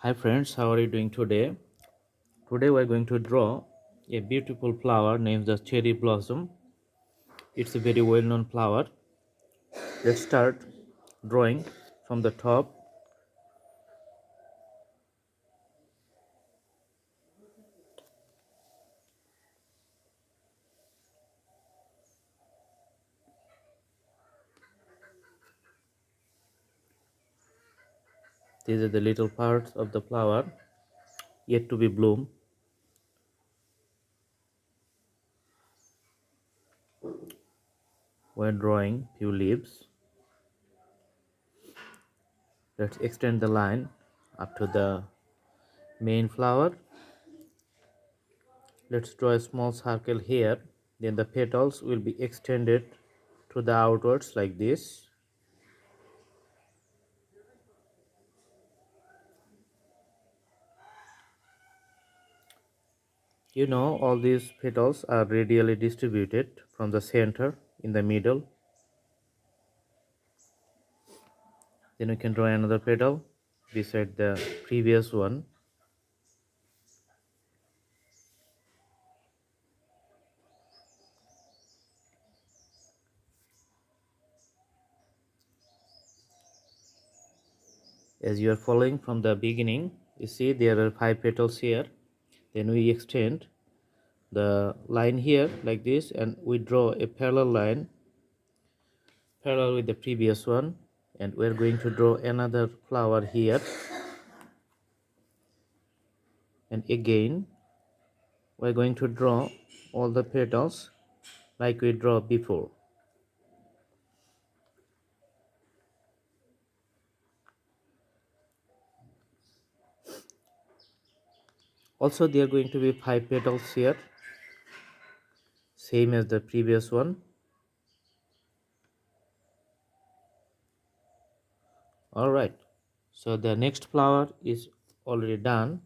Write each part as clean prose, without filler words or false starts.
Hi friends, how are you doing today? Today we are going to draw a beautiful flower named the cherry blossom. It's a very well-known flower. Let's start drawing from the top. These are the little parts of the flower yet to be bloom. We're drawing few leaves. Let's extend the line up to the main flower. Let's draw a small circle here. Then the petals will be extended to the outwards like this. You know, all these petals are radially distributed from the center in the middle. Then we can draw another petal beside the previous one. As you are following from the beginning, you see there are 5 petals here. Then we extend the line here like this, and we draw a parallel line parallel with the previous one, and we're going to draw another flower here, and again we're going to draw all the petals like we draw before. Also, there are going to be 5 petals here, same as the previous one. Alright, so the next flower is already done.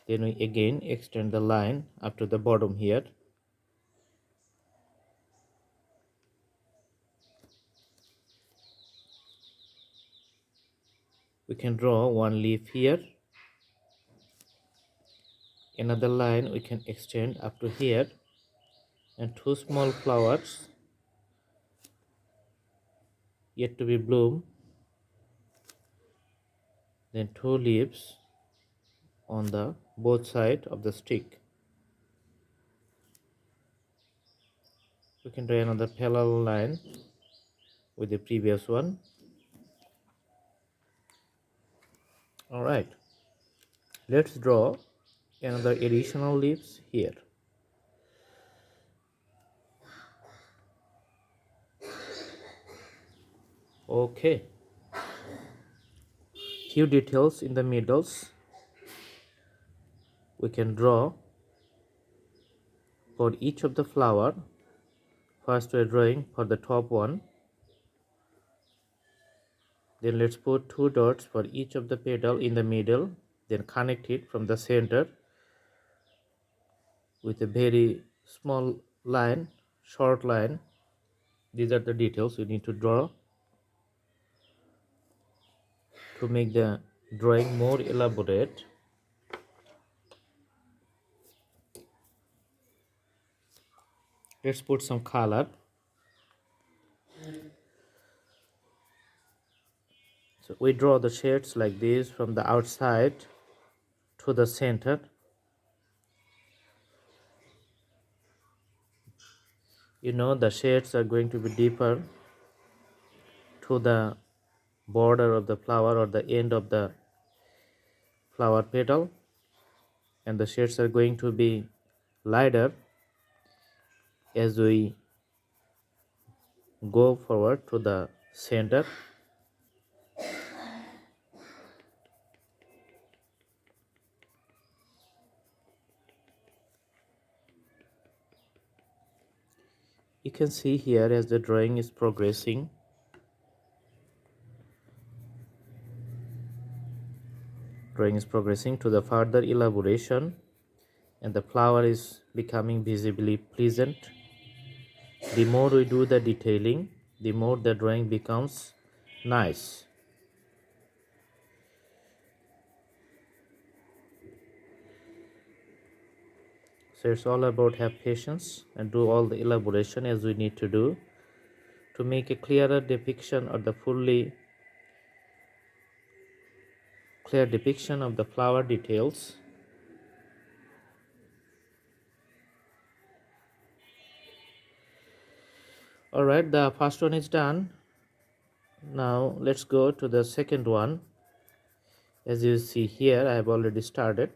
Then we again extend the line up to the bottom here. We can draw one leaf here. Another line we can extend up to here, and 2 small flowers yet to be bloom. Then 2 leaves on the both side of the stick. We can draw another parallel line with the previous one. Alright, let's draw another additional leaves here. Okay, few details in the middles we can draw for each of the flower. First we are drawing for the top one. Then let's put 2 dots for each of the petal in the middle, then connect it from the center with a very small line, short line. These are the details we need to draw to make the drawing more elaborate. Let's put some color. So we draw the shades like this from the outside to the center. You know, the shades are going to be deeper to the border of the flower or the end of the flower petal, and the shades are going to be lighter as we go forward to the center. You can see here as the drawing is progressing, to the further elaboration, and the flower is becoming visibly pleasant. The more we do the detailing, the more the drawing becomes nice. So it's all about have patience and do all the elaboration as we need to do to make a clearer depiction or the fully clear depiction of the flower details. All right, the first one is done. Now let's go to the second one. As you see here, I have already started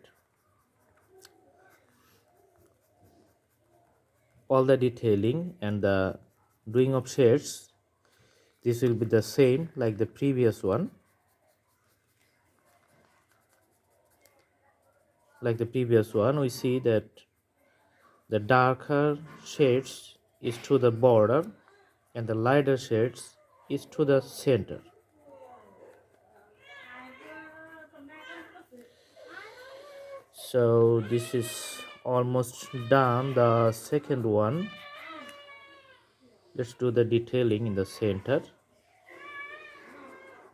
all the detailing and the doing of shades. This will be the same like the previous one. Like the previous one, we see that the darker shades is to the border and the lighter shades is to the center. So this is almost done. The second one, let's do the detailing in the center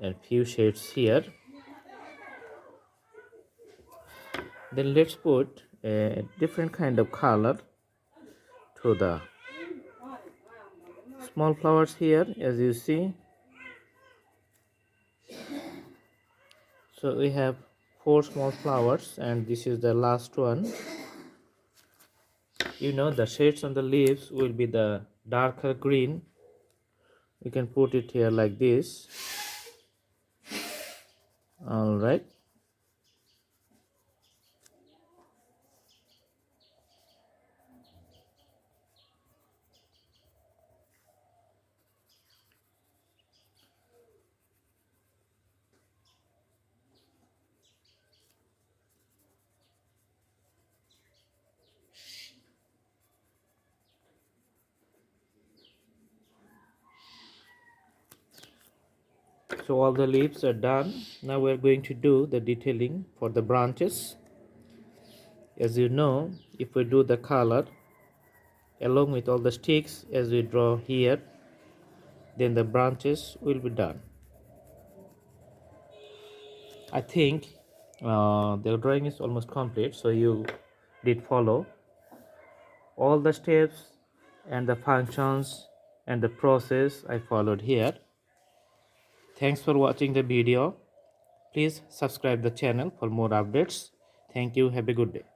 and few shades here. Then let's put a different kind of color to the small flowers here, as you see. So we have 4 small flowers and this is the last one. You know, the shades on the leaves will be the darker green. We can put it here like this. All right. So all the leaves are done. Now we're going to do the detailing for the branches. As you know, if we do the color along with all the sticks as we draw here, then the branches will be done. I think the drawing is almost complete, so you did follow all the steps and the functions and the process I followed here. Thanks for watching the video. Please subscribe the channel for more updates. Thank you. Have a good day.